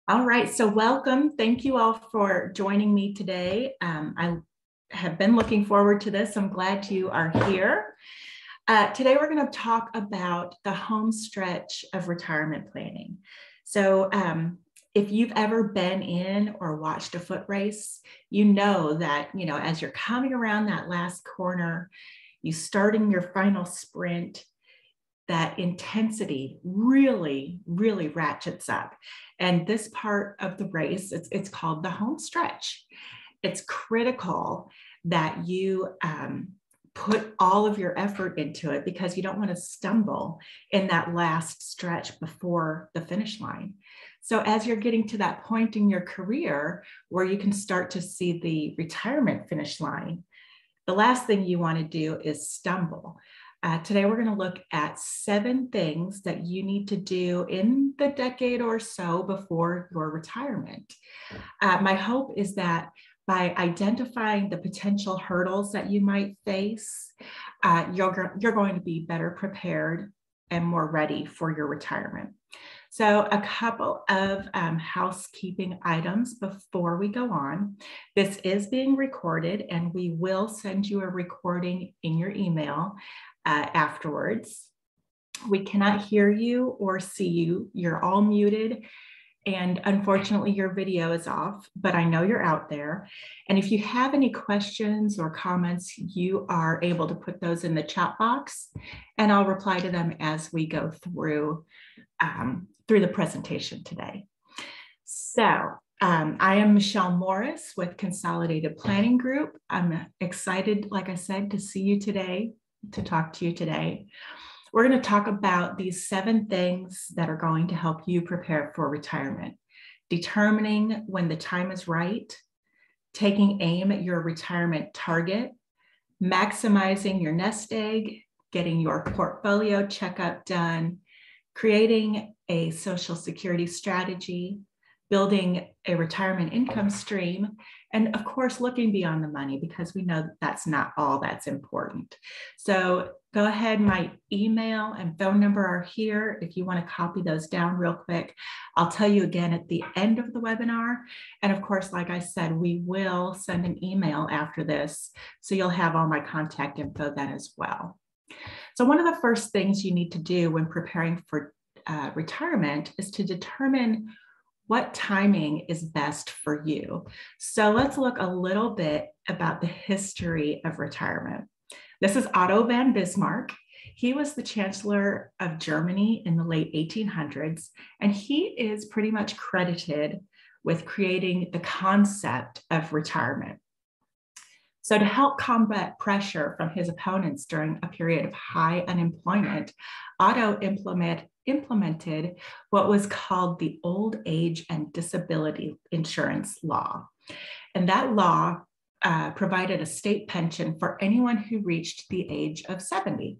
All right, so welcome. Thank you all for joining me today. I have been looking forward to this. I'm glad you are here. Today, we're going to talk about the home stretch of retirement planning. So, if you've ever been in or watched a foot race, you know that, as you're coming around that last corner, you starting your final sprint, that intensity really, really ratchets up. And this part of the race, it's called the home stretch. It's critical that you put all of your effort into it because you don't want to stumble in that last stretch before the finish line. So as you're getting to that point in your career where you can start to see the retirement finish line, the last thing you want to do is stumble. Today, we're going to look at 7 things that you need to do in the decade or so before your retirement. My hope is that by identifying the potential hurdles that you might face, you're going to be better prepared and more ready for your retirement. So a couple of housekeeping items before we go on. This is being recorded, and we will send you a recording in your email afterwards. We cannot hear you or see you. You're all muted. And unfortunately, your video is off, but I know you're out there. And if you have any questions or comments, you are able to put those in the chat box, and I'll reply to them as we go through the presentation today. So I am Michelle Morris with Consolidated Planning Group. I'm excited, like I said, to see you today, to talk to you today. We're going to talk about these 7 things that are going to help you prepare for retirement: determining when the time is right, taking aim at your retirement target, maximizing your nest egg, getting your portfolio checkup done, creating a Social Security strategy, building a retirement income stream, and of course, looking beyond the money, because we know that that's not all that's important. So go ahead, my email and phone number are here if you want to copy those down real quick. I'll tell you again at the end of the webinar. And of course, like I said, we will send an email after this, so you'll have all my contact info then as well. So one of the first things you need to do when preparing for retirement is to determine what timing is best for you. So let's look a little bit about the history of retirement. This is Otto von Bismarck. He was the Chancellor of Germany in the late 1800s, and he is pretty much credited with creating the concept of retirement. So to help combat pressure from his opponents during a period of high unemployment, Otto implemented what was called the Old Age and Disability Insurance Law. And that law provided a state pension for anyone who reached the age of 70.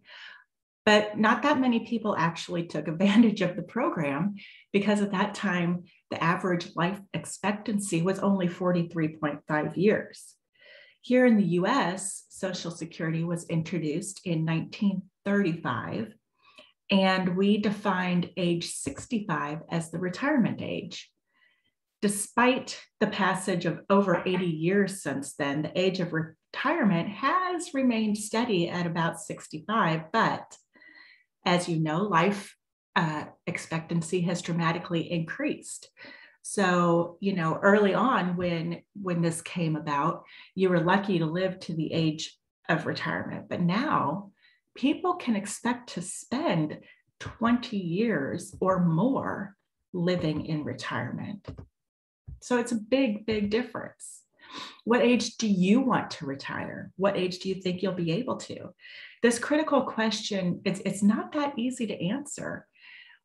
But not that many people actually took advantage of the program, because at that time, the average life expectancy was only 43.5 years. Here in the US, Social Security was introduced in 1935, and we defined age 65 as the retirement age. Despite the passage of over 80 years since then, the age of retirement has remained steady at about 65, but as you know, life expectancy has dramatically increased. So, early on when this came about, you were lucky to live to the age of retirement. But now people can expect to spend 20 years or more living in retirement. So it's a big, big difference. What age do you want to retire? What age do you think you'll be able to? This critical question, it's not that easy to answer.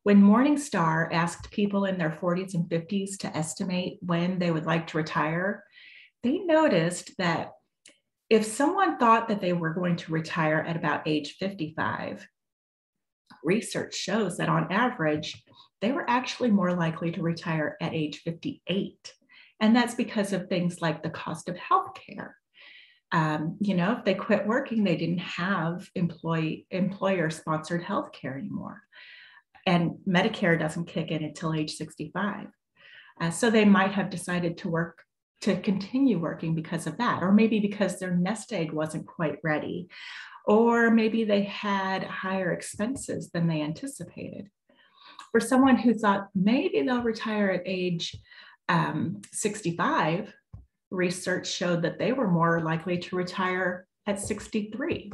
When Morningstar asked people in their 40s and 50s to estimate when they would like to retire, they noticed that if someone thought that they were going to retire at about age 55, research shows that on average, they were actually more likely to retire at age 58. And that's because of things like the cost of healthcare. If they quit working, they didn't have employer-sponsored healthcare anymore. And Medicare doesn't kick in until age 65. So they might have decided to continue working because of that, or maybe because their nest egg wasn't quite ready, or maybe they had higher expenses than they anticipated. For someone who thought maybe they'll retire at age 65, research showed that they were more likely to retire at 63.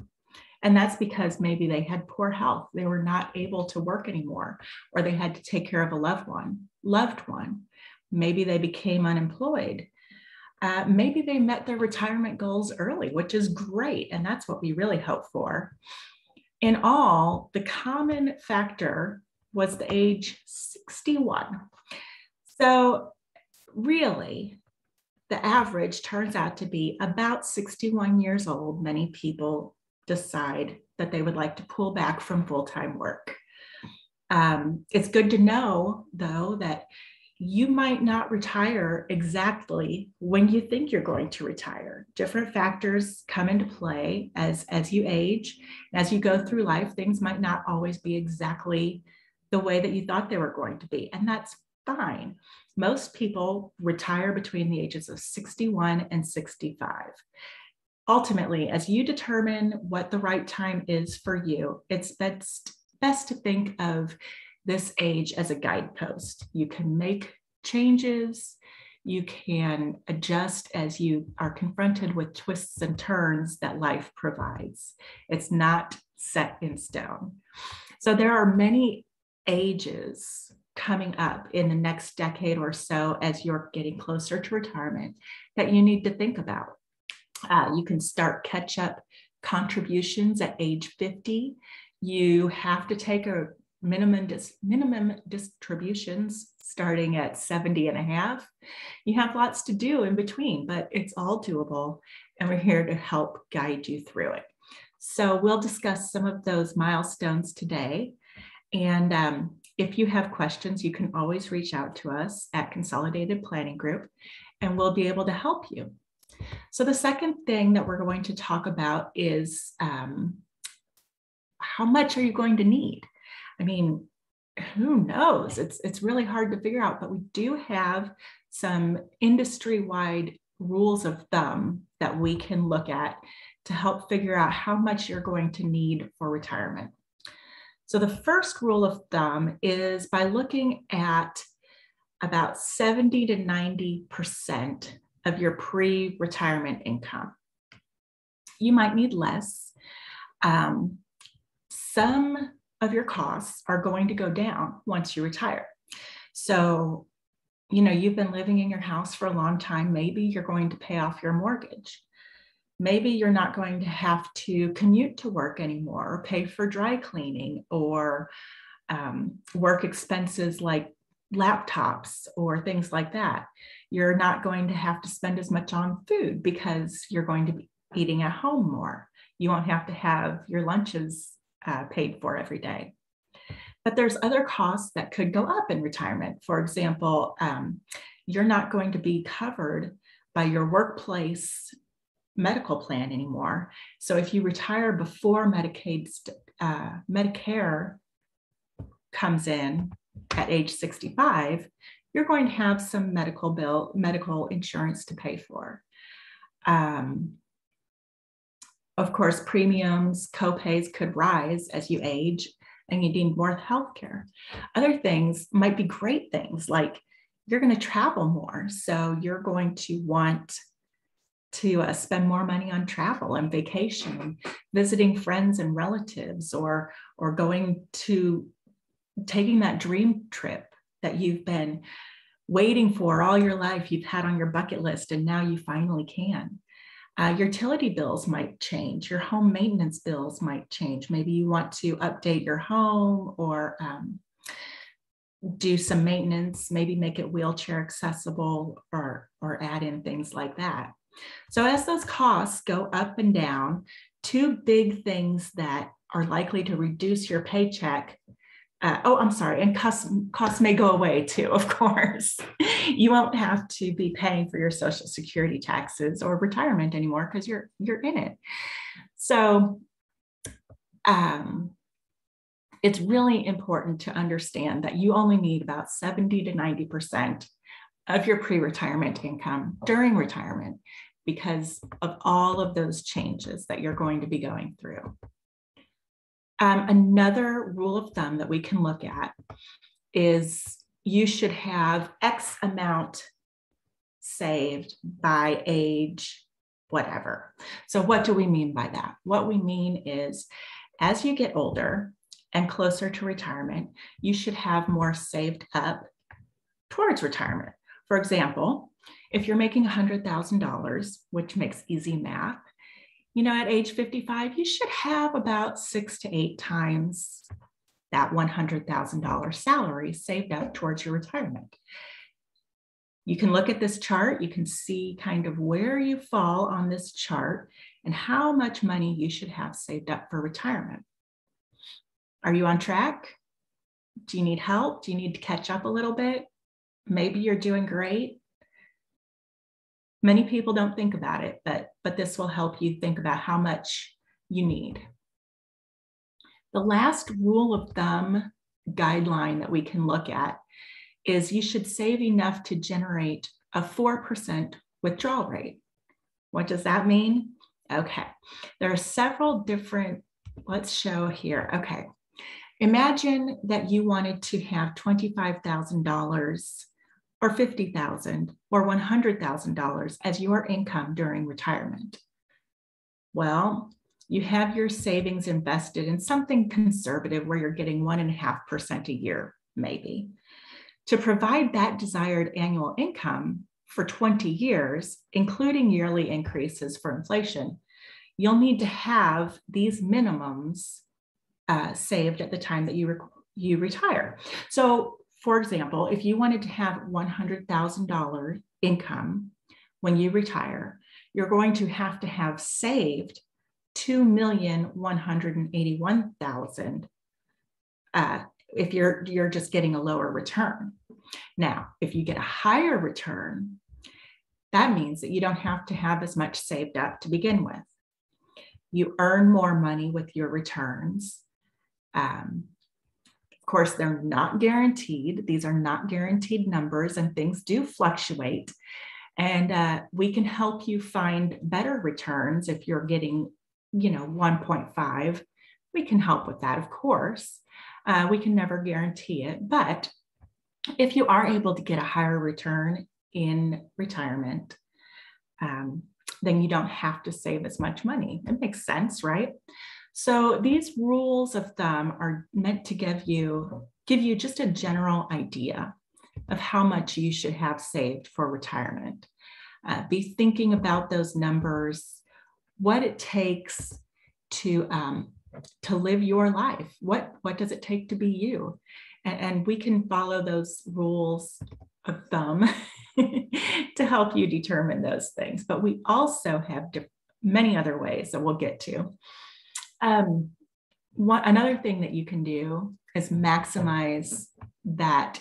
And that's because maybe they had poor health. They were not able to work anymore, or they had to take care of a loved one. Maybe they became unemployed. Maybe they met their retirement goals early, which is great. And that's what we really hope for. In all, the common factor was the age 61. So really, the average turns out to be about 61 years old. Many people decide that they would like to pull back from full-time work. It's good to know, though, that you might not retire exactly when you think you're going to retire. Different factors come into play as you age. As you go through life, things might not always be exactly the way that you thought they were going to be, and that's fine. Most people retire between the ages of 61 and 65. Ultimately, as you determine what the right time is for you, it's best to think of this age as a guidepost. You can make changes, you can adjust as you are confronted with twists and turns that life provides. It's not set in stone. So there are many ages coming up in the next decade or so as you're getting closer to retirement that you need to think about. You can start catch-up contributions at age 50. You have to take a minimum distributions starting at 70 and a half. You have lots to do in between, but it's all doable, and we're here to help guide you through it. So we'll discuss some of those milestones today. And if you have questions, you can always reach out to us at Consolidated Planning Group, and we'll be able to help you. So the second thing that we're going to talk about is how much are you going to need? I mean, who knows? It's really hard to figure out, but we do have some industry-wide rules of thumb that we can look at to help figure out how much you're going to need for retirement. So the first rule of thumb is by looking at about 70 to 90% of your pre-retirement income. You might need less. Some of your costs are going to go down once you retire. So, you've been living in your house for a long time. Maybe you're going to pay off your mortgage. Maybe you're not going to have to commute to work anymore, or pay for dry cleaning, or work expenses like laptops or things like that. You're not going to have to spend as much on food because you're going to be eating at home more. You won't have to have your lunches paid for every day. But there's other costs that could go up in retirement. For example, you're not going to be covered by your workplace medical plan anymore. So if you retire before Medicare comes in at age 65, you're going to have some medical insurance to pay for. Of course, premiums, copays could rise as you age and you need more health care. Other things might be great things, like you're going to travel more. So you're going to want to spend more money on travel and vacation, visiting friends and relatives, or taking that dream trip that you've been waiting for all your life, you've had on your bucket list, and now you finally can. Your utility bills might change. Your home maintenance bills might change. Maybe you want to update your home or do some maintenance, maybe make it wheelchair accessible or add in things like that. So as those costs go up and down, two big things that are likely to reduce your paycheck. And costs may go away too, of course. You won't have to be paying for your Social Security taxes or retirement anymore because you're in it. So it's really important to understand that you only need about 70 to 90% of your pre-retirement income during retirement because of all of those changes that you're going to be going through. Another rule of thumb that we can look at is you should have X amount saved by age whatever. So what do we mean by that? What we mean is as you get older and closer to retirement, you should have more saved up towards retirement. For example, if you're making $100,000, which makes easy math, at age 55, you should have about 6 to 8 times that $100,000 salary saved up towards your retirement. You can look at this chart, you can see kind of where you fall on this chart and how much money you should have saved up for retirement. Are you on track? Do you need help? Do you need to catch up a little bit? Maybe you're doing great. Many people don't think about it, but this will help you think about how much you need. The last rule of thumb guideline that we can look at is you should save enough to generate a 4% withdrawal rate. What does that mean? Okay, there are several different, let's show here. Okay, imagine that you wanted to have $25,000 or $50,000 or $100,000 as your income during retirement. Well, you have your savings invested in something conservative where you're getting 1.5% a year, maybe. To provide that desired annual income for 20 years, including yearly increases for inflation, you'll need to have these minimums saved at the time that you retire. So, for example, if you wanted to have $100,000 income when you retire, you're going to have saved $2,181,000 if you're just getting a lower return. Now, if you get a higher return, that means that you don't have to have as much saved up to begin with. You earn more money with your returns. Of course, they're not guaranteed. These are not guaranteed numbers and things do fluctuate. And we can help you find better returns if you're getting, 1.5. We can help with that, of course. We can never guarantee it. But if you are able to get a higher return in retirement, then you don't have to save as much money. It makes sense, right? So these rules of thumb are meant to give you just a general idea of how much you should have saved for retirement. Be thinking about those numbers, what it takes to live your life. What does it take to be you? And we can follow those rules of thumb to help you determine those things. But we also have many other ways that we'll get to. Another thing that you can do is maximize that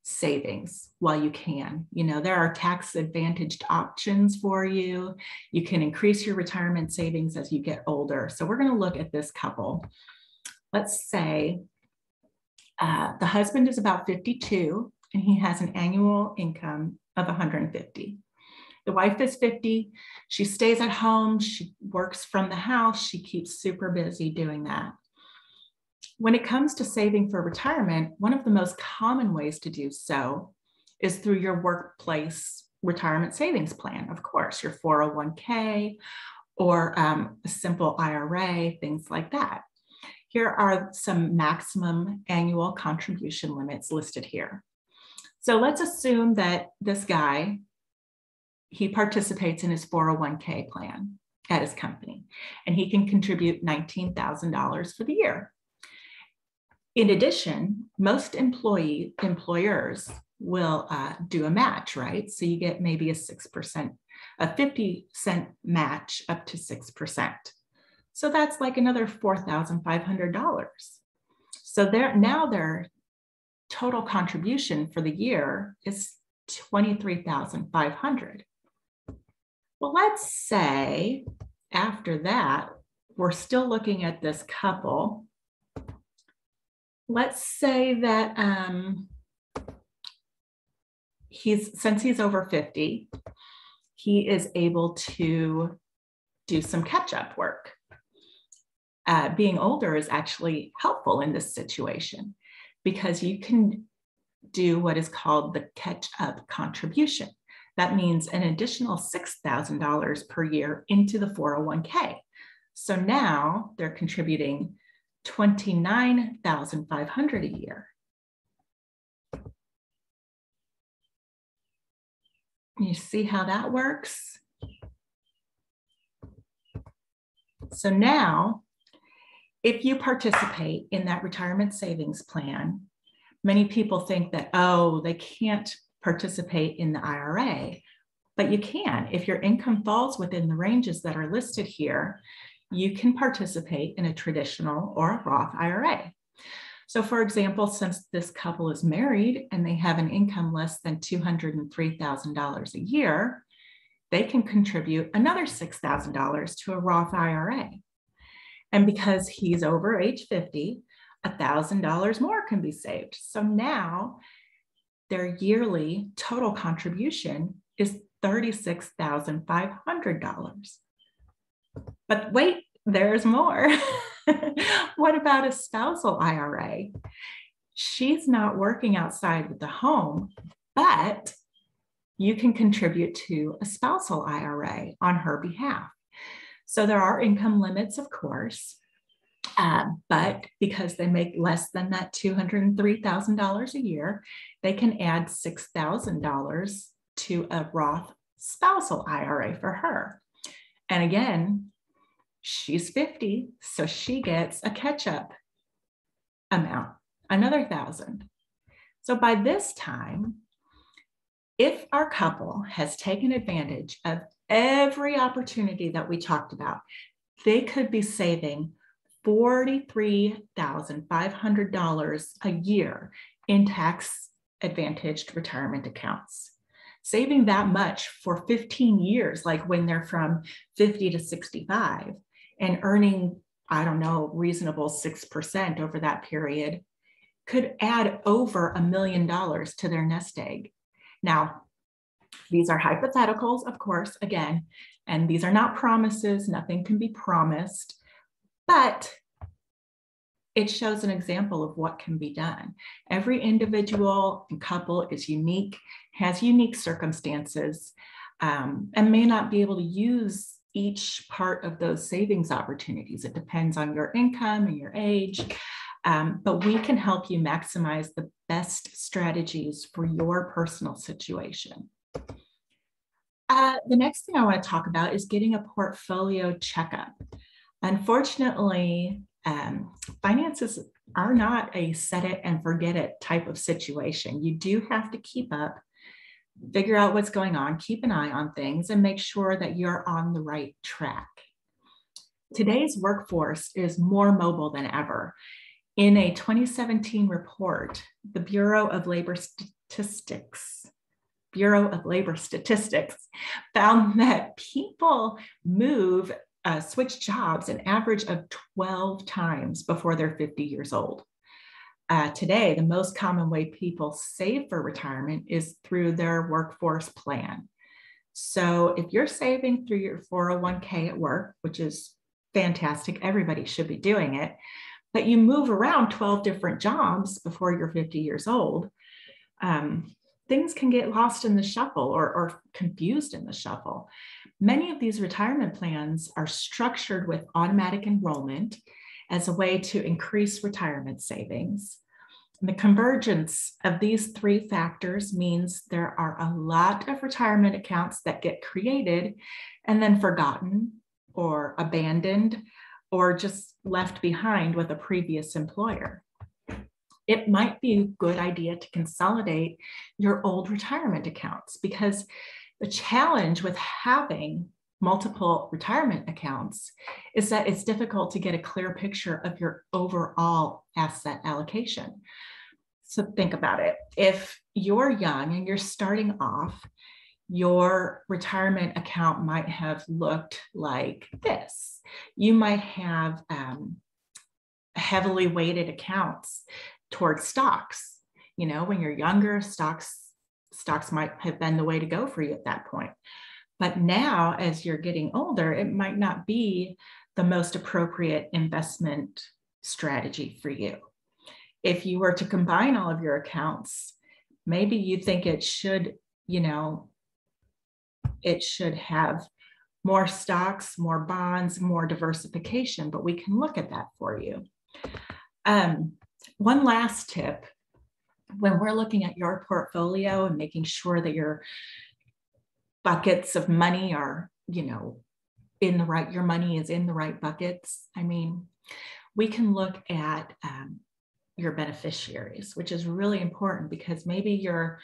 savings while you can. There are tax advantaged options for you. You can increase your retirement savings as you get older. So we're going to look at this couple. Let's say the husband is about 52 and he has an annual income of 150. The wife is 50. She stays at home. She works from the house. She keeps super busy doing that. When it comes to saving for retirement, one of the most common ways to do so is through your workplace retirement savings plan. Of course, your 401k or a simple IRA, things like that. Here are some maximum annual contribution limits listed here. So let's assume that this guy, he participates in his 401k plan at his company, and he can contribute $19,000 for the year. In addition, most employers will do a match, right? So you get maybe a 50-cent match up to 6%. So that's like another $4,500. So their total contribution for the year is $23,500. Well, let's say after that, we're still looking at this couple. Let's say that since he's over 50, he is able to do some catch-up work. Being older is actually helpful in this situation because you can do what is called the catch-up contribution. That means an additional $6,000 per year into the 401k. So now they're contributing $29,500 a year. You see how that works? So now, if you participate in that retirement savings plan, many people think that, oh, they can't participate in the IRA, but you can. If your income falls within the ranges that are listed here, you can participate in a traditional or a Roth IRA. So for example, since this couple is married and they have an income less than $203,000 a year, they can contribute another $6,000 to a Roth IRA. And because he's over age 50, $1,000 more can be saved. So now their yearly total contribution is $36,500. But wait, there's more. What about a spousal IRA? She's not working outside of the home, but you can contribute to a spousal IRA on her behalf. So there are income limits, of course, but because they make less than that $203,000 a year, they can add $6,000 to a Roth spousal IRA for her. And again, she's 50, so she gets a catch-up amount, another $1,000. So by this time, if our couple has taken advantage of every opportunity that we talked about, they could be saving $43,500 a year in tax-advantaged retirement accounts. Saving that much for 15 years, like when they're from 50 to 65, and earning, I don't know, reasonable 6% over that period, could add over $1 million to their nest egg. Now, these are hypotheticals, of course, again, and these are not promises. Nothing can be promised, but it shows an example of what can be done. Every individual and couple is unique, has unique circumstances, and may not be able to use each part of those savings opportunities. It depends on your income and your age, but we can help you maximize the best strategies for your personal situation. The next thing I want to talk about is getting a portfolio checkup. Unfortunately, finances are not a set it and forget it type of situation. You do have to keep up, figure out what's going on, keep an eye on things, and make sure that you're on the right track. Today's workforce is more mobile than ever. In a 2017 report, the Bureau of Labor Statistics found that people switch jobs an average of 12 times before they're 50 years old. Today, the most common way people save for retirement is through their workforce plan. So if you're saving through your 401k at work, which is fantastic, everybody should be doing it, but you move around 12 different jobs before you're 50 years old, things can get lost in the shuffle or confused in the shuffle. Many of these retirement plans are structured with automatic enrollment as a way to increase retirement savings. And the convergence of these three factors means there are a lot of retirement accounts that get created and then forgotten or abandoned or just left behind with a previous employer. It might be a good idea to consolidate your old retirement accounts, because the challenge with having multiple retirement accounts is that it's difficult to get a clear picture of your overall asset allocation. So think about it. If you're young and you're starting off, your retirement account might have looked like this. You might have heavily weighted accounts towards stocks. You know, when you're younger, stocks stocks might have been the way to go for you at that point. But now, as you're getting older, it might not be the most appropriate investment strategy for you. If you were to combine all of your accounts, maybe you think it should, it should have more stocks, more bonds, more diversification, but we can look at that for you. One last tip, when we're looking at your portfolio and making sure that your buckets of money are, in the right, your money is in the right buckets. I mean, we can look at your beneficiaries, which is really important because maybe your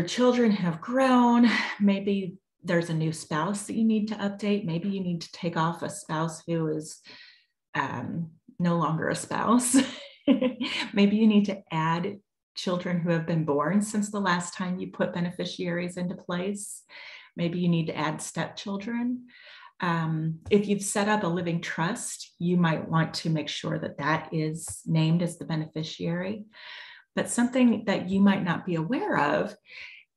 children have grown, maybe there's a new spouse that you need to update. Maybe you need to take off a spouse who is no longer a spouse. Maybe you need to add children who have been born since the last time you put beneficiaries into place. Maybe you need to add stepchildren. If you've set up a living trust, you might want to make sure that that is named as the beneficiary. But something that you might not be aware of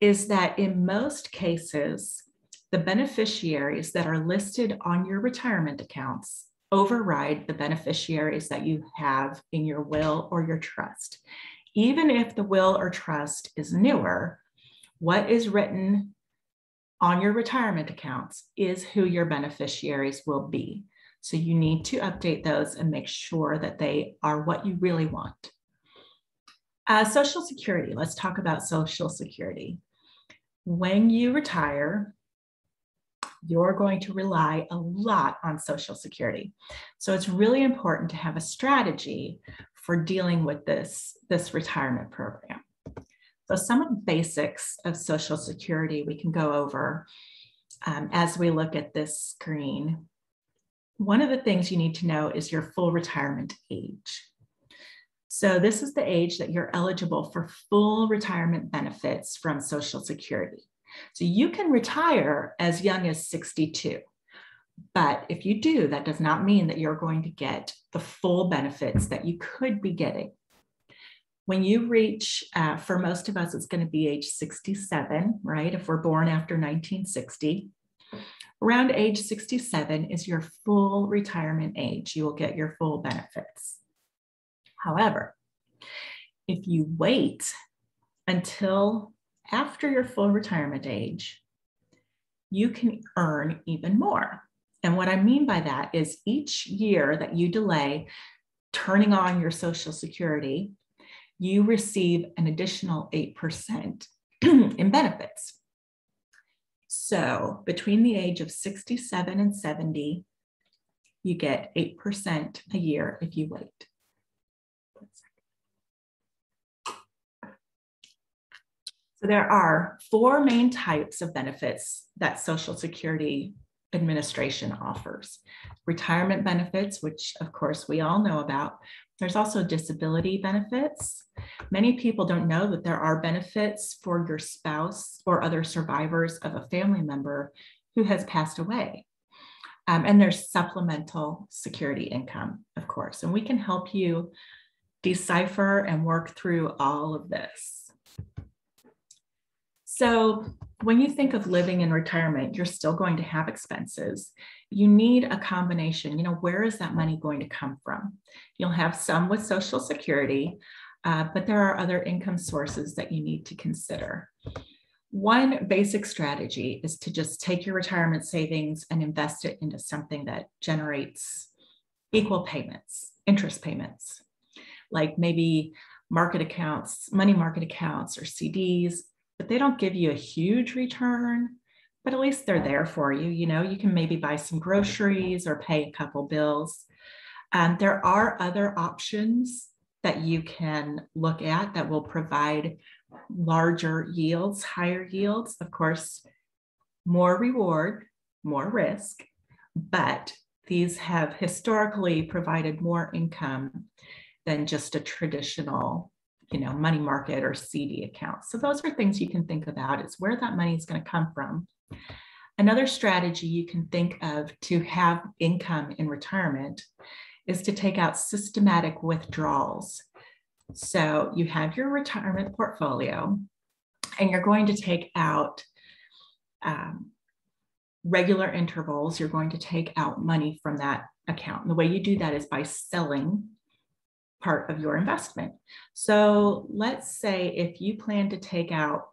is that in most cases, the beneficiaries that are listed on your retirement accounts override the beneficiaries that you have in your will or your trust. Even if the will or trust is newer, what is written on your retirement accounts is who your beneficiaries will be. So you need to update those and make sure that they are what you really want. Social Security, let's talk about Social Security. When you retire, you're going to rely a lot on Social Security. So it's really important to have a strategy for dealing with this retirement program. So some of the basics of Social Security we can go over as we look at this screen. One of the things you need to know is your full retirement age. So this is the age that you're eligible for full retirement benefits from Social Security. So you can retire as young as 62, but if you do, that does not mean that you're going to get the full benefits that you could be getting. When you reach, for most of us, it's going to be age 67, right? If we're born after 1960, around age 67 is your full retirement age. You will get your full benefits. However, if you wait until after your full retirement age, you can earn even more. And what I mean by that is each year that you delay turning on your Social Security, you receive an additional 8% in benefits. So between the age of 67 and 70, you get 8% a year if you wait. So there are 4 main types of benefits that Social Security Administration offers. Retirement benefits, which of course we all know about. There's also disability benefits. Many people don't know that there are benefits for your spouse or other survivors of a family member who has passed away. And there's supplemental security income, of course, and we can help you decipher and work through all of this. So when you think of living in retirement, you're still going to have expenses. You need a combination. Where is that money going to come from? You'll have some with Social Security, but there are other income sources that you need to consider. One basic strategy is to just take your retirement savings and invest it into something that generates equal payments, interest payments, like maybe market accounts, money market accounts, or CDs. But they don't give you a huge return, but at least they're there for you. You can maybe buy some groceries or pay a couple bills. There are other options that you can look at that will provide larger yields, higher yields. Of course, more reward, more risk, but these have historically provided more income than just a traditional money market or CD account. So those are things you can think about, is where that money is going to come from. Another strategy you can think of to have income in retirement is to take out systematic withdrawals. So you have your retirement portfolio, And you're going to take out regular intervals. You're going to take out money from that account. And the way you do that is by selling part of your investment. So let's say if you plan to take out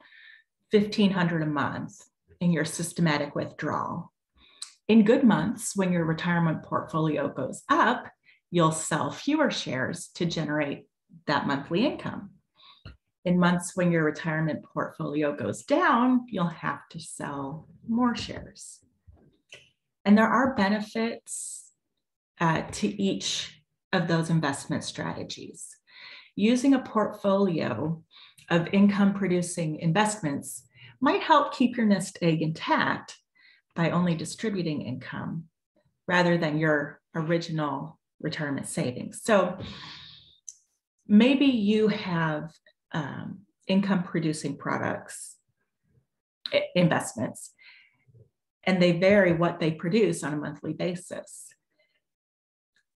$1,500 a month in your systematic withdrawal, in good months, when your retirement portfolio goes up, you'll sell fewer shares to generate that monthly income. In months when your retirement portfolio goes down, you'll have to sell more shares. And there are benefits to each of those investment strategies. Using a portfolio of income-producing investments might help keep your nest egg intact by only distributing income rather than your original retirement savings. So maybe you have income-producing products, investments, and they vary what they produce on a monthly basis.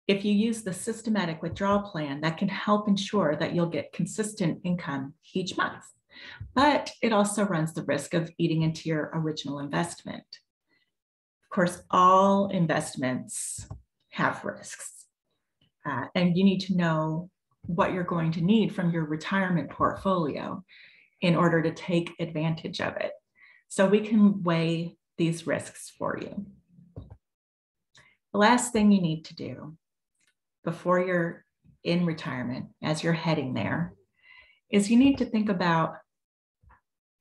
If you use the systematic withdrawal plan, that can help ensure that you'll get consistent income each month. But it also runs the risk of eating into your original investment. Of course, all investments have risks, and you need to know what you're going to need from your retirement portfolio in order to take advantage of it. So we can weigh these risks for you. The last thing you need to do before you're in retirement, as you're heading there, is you need to think about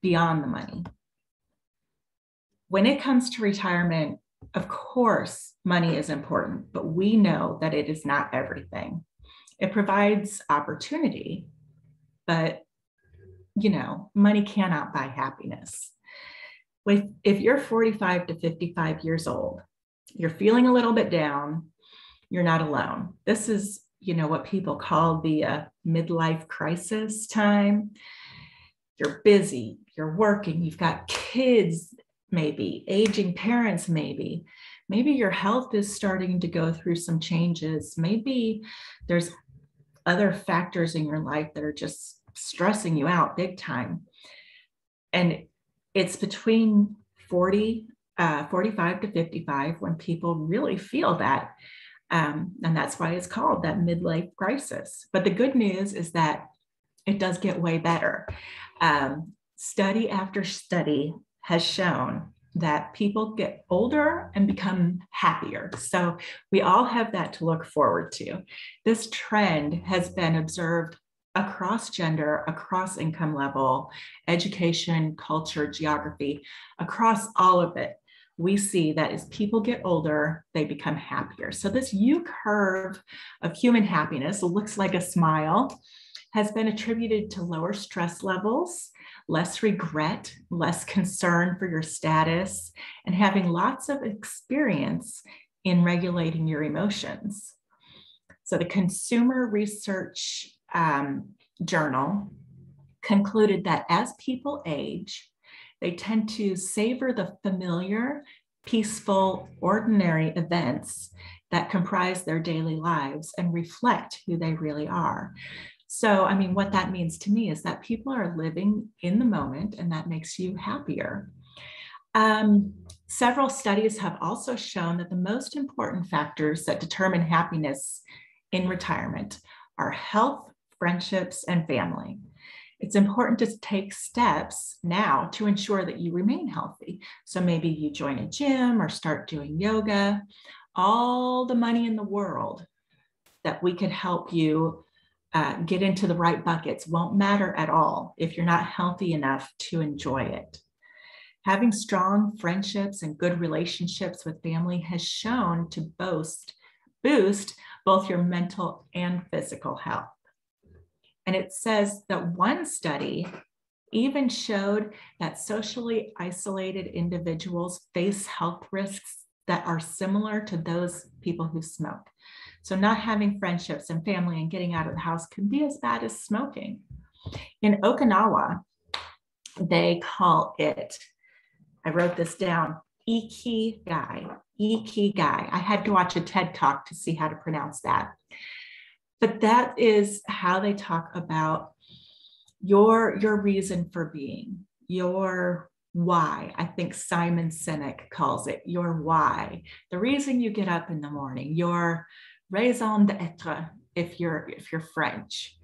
beyond the money. When it comes to retirement, of course, money is important, but we know that it is not everything. It provides opportunity, but money cannot buy happiness. If you're 45 to 55 years old, you're feeling a little bit down, you're not alone. This is, what people call the midlife crisis time. You're busy, you're working, you've got kids, maybe aging parents, maybe your health is starting to go through some changes. Maybe there's other factors in your life that are just stressing you out big time. And it's between 45 to 55 when people really feel that. And that's why it's called that midlife crisis. But the good news is that it does get way better. Study after study has shown that people get older and become happier. So we all have that to look forward to. This trend has been observed across gender, across income level, education, culture, geography, across all of it. We see that as people get older, they become happier. So this U curve of human happiness, looks like a smile, has been attributed to lower stress levels, less regret, less concern for your status, and having lots of experience in regulating your emotions. So the Consumer Research Journal concluded that as people age, they tend to savor the familiar, peaceful, ordinary events that comprise their daily lives and reflect who they really are. So, what that means to me is that people are living in the moment, and that makes you happier. Several studies have also shown that the most important factors that determine happiness in retirement are health, friendships, and family. It's important to take steps now to ensure that you remain healthy. So maybe you join a gym or start doing yoga. All the money in the world that we could help you get into the right buckets won't matter at all if you're not healthy enough to enjoy it. Having strong friendships and good relationships with family has shown to boost both your mental and physical health. And it says that one study even showed that socially isolated individuals face health risks that are similar to those people who smoke. So not having friendships and family and getting out of the house can be as bad as smoking. In Okinawa, they call it, I wrote this down, ikigai. Ikigai. I had to watch a TED Talk to see how to pronounce that. But that is how they talk about your reason for being. your why. I think Simon Sinek calls it your why, the reason you get up in the morning, your raison d'être, if you're French,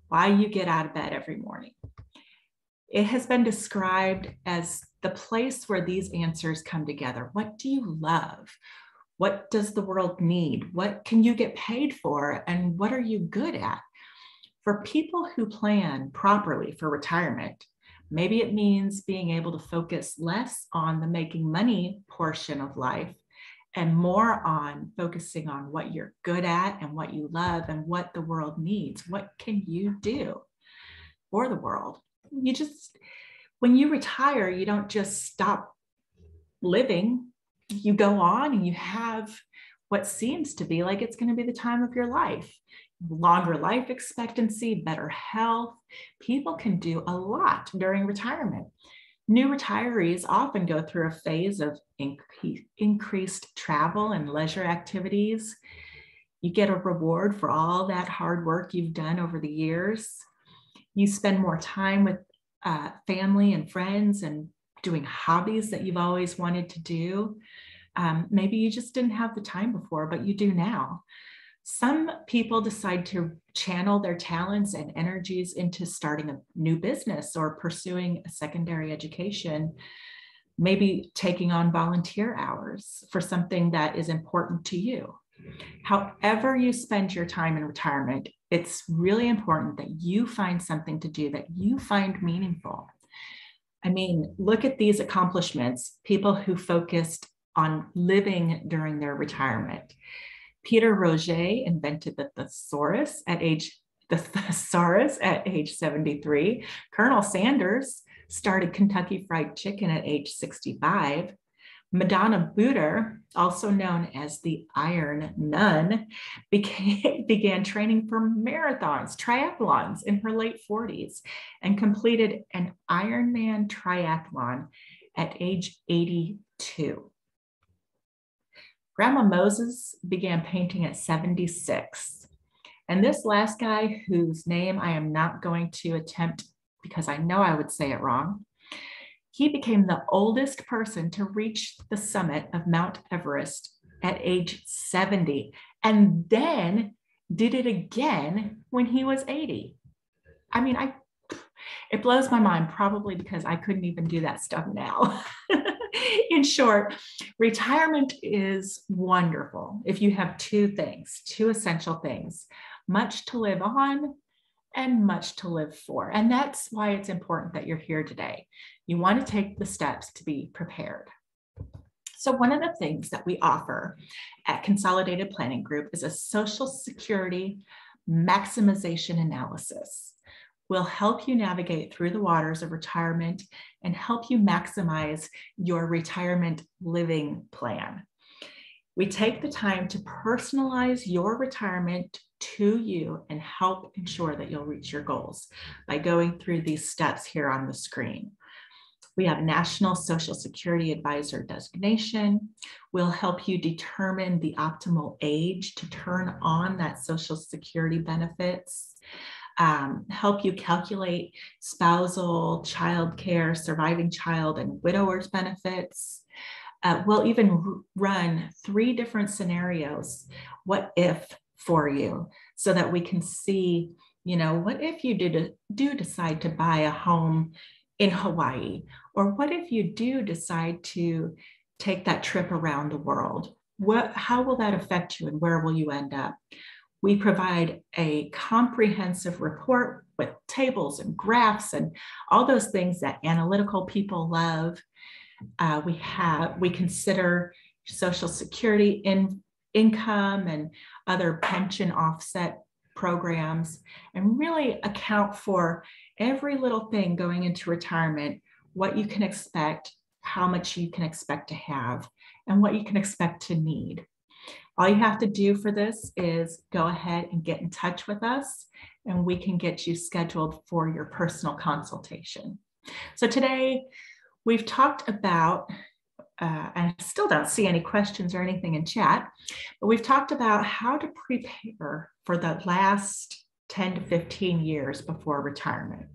why you get out of bed every morning. It has been described as the place where these answers come together. What do you love? What does the world need? What can you get paid for? And what are you good at? For people who plan properly for retirement, maybe it means being able to focus less on the making money portion of life and more on focusing on what you're good at and what you love and what the world needs. What can you do for the world? When you retire, you don't just stop living. You go on and you have what seems to be like it's going to be the time of your life. Longer life expectancy, better health. People can do a lot during retirement. New retirees often go through a phase of increased travel and leisure activities. You get a reward for all that hard work you've done over the years. You spend more time with family and friends and doing hobbies that you've always wanted to do. Maybe you just didn't have the time before, but you do now. Some people decide to channel their talents and energies into starting a new business or pursuing a secondary education, maybe taking on volunteer hours for something that is important to you. However you spend your time in retirement, it's really important that you find something to do that you find meaningful. I mean, look at these accomplishments, people who focused on living during their retirement. Peter Roget invented the thesaurus at age 73. Colonel Sanders started Kentucky Fried Chicken at age 65. Madonna Buter, also known as the Iron Nun, began training for marathons, triathlons in her late 40s and completed an Ironman triathlon at age 82. Grandma Moses began painting at 76. And this last guy, whose name I am not going to attempt because I know I would say it wrong, he became the oldest person to reach the summit of Mount Everest at age 70, and then did it again when he was 80. I mean, it blows my mind, probably because I couldn't even do that stuff now. In short, retirement is wonderful if you have two essential things, much to live on and much to live for. And that's why it's important that you're here today. You want to take the steps to be prepared. So one of the things that we offer at Consolidated Planning Group is a Social Security maximization analysis. We'll help you navigate through the waters of retirement and help you maximize your retirement living plan. We take the time to personalize your retirement to you and help ensure that you'll reach your goals by going through these steps here on the screen. We have National Social Security Advisor designation. We'll help you determine the optimal age to turn on that Social Security benefits. Help you calculate spousal, child care, surviving child, and widowers benefits. We'll even run 3 different scenarios, what if, for you, so that we can see, what if you do decide to buy a home in Hawaii? Or what if you do decide to take that trip around the world? How will that affect you and where will you end up? We provide a comprehensive report with tables and graphs and all those things that analytical people love. We consider Social Security income and other pension offset programs, and really account for every little thing going into retirement, what you can expect, how much you can expect to have, and what you can expect to need. All you have to do for this is go ahead and get in touch with us, and we can get you scheduled for your personal consultation. So today we've talked about, and I still don't see any questions or anything in chat, but we've talked about how to prepare for the last 10 to 15 years before retirement.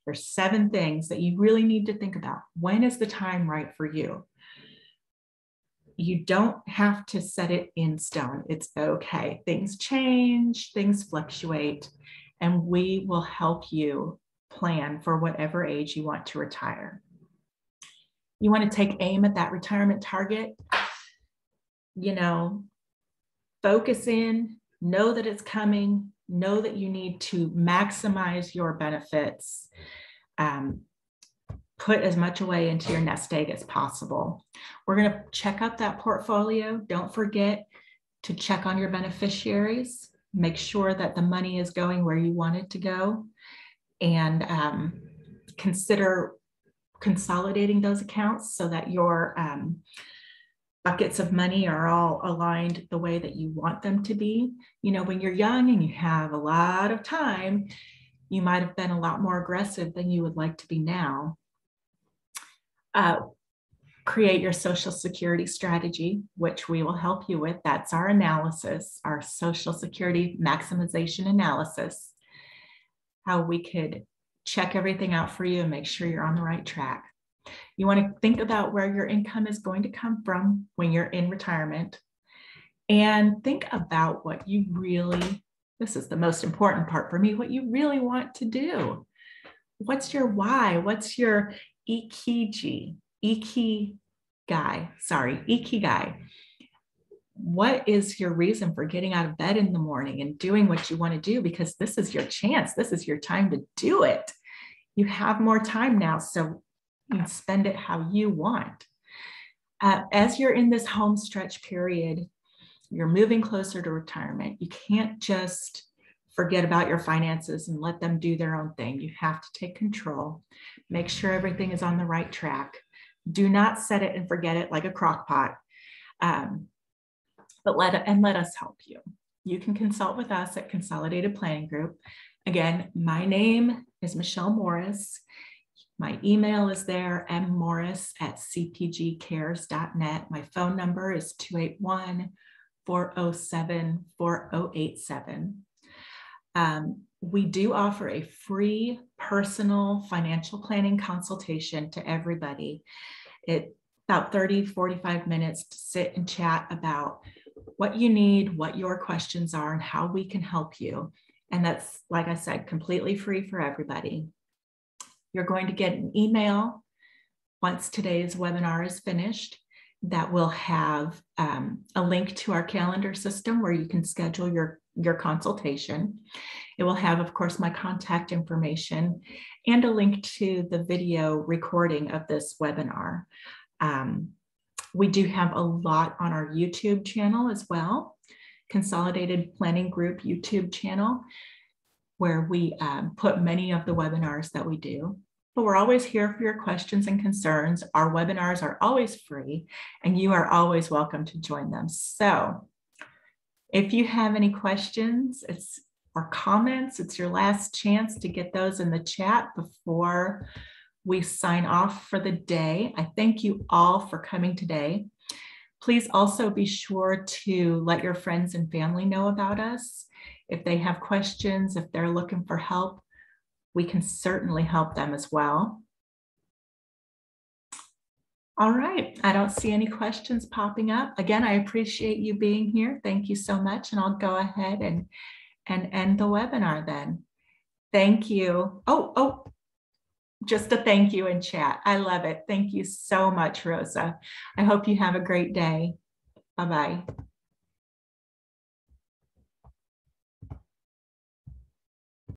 There's 7 things that you really need to think about. When is the time right for you? You don't have to set it in stone. It's okay. Things change, things fluctuate, and we will help you plan for whatever age you want to retire. You want to take aim at that retirement target, focus in, know that it's coming, know that you need to maximize your benefits, put as much away into your nest egg as possible. We're going to check up that portfolio. Don't forget to check on your beneficiaries, make sure that the money is going where you want it to go, and consider consolidating those accounts so that your buckets of money are all aligned the way that you want them to be. When you're young and you have a lot of time, you might have been a lot more aggressive than you would like to be now. Create your Social Security strategy, which we will help you with. That's our analysis, our Social Security maximization analysis, how we could check everything out for you and make sure you're on the right track. You want to think about where your income is going to come from when you're in retirement, and think about what you really, this is the most important part for me, what you really want to do. What's your why? What's your ikigai? What is your reason for getting out of bed in the morning and doing what you want to do? Because this is your chance. This is your time to do it. You have more time now, so you can spend it how you want. As you're in this home stretch period, you're moving closer to retirement. You can't just forget about your finances and let them do their own thing. You have to take control, make sure everything is on the right track. Do not set it and forget it like a crock pot, but let us help you. You can consult with us at Consolidated Planning Group. Again, my name is Michelle Morris. My email is there, mmorris@cpgcares.net. My phone number is 281-407-4087. We do offer a free personal financial planning consultation to everybody. It's about 30-45 minutes to sit and chat about what you need, what your questions are, and how we can help you. And that's, like I said, completely free for everybody. You're going to get an email once today's webinar is finished that will have a link to our calendar system where you can schedule your consultation. It will have, of course, my contact information and a link to the video recording of this webinar. We do have a lot on our YouTube channel as well, Consolidated Planning Group YouTube channel, where we put many of the webinars that we do. But we're always here for your questions and concerns. Our webinars are always free, and you are always welcome to join them. So if you have any questions or comments, it's your last chance to get those in the chat before we sign off for the day. I thank you all for coming today. Please also be sure to let your friends and family know about us. If they have questions, if they're looking for help, we can certainly help them as well. All right, I don't see any questions popping up. Again, I appreciate you being here. Thank you so much, and I'll go ahead and end the webinar then. Thank you. Oh, just a thank you in chat. I love it. Thank you so much, Rosa. I hope you have a great day. Bye-bye.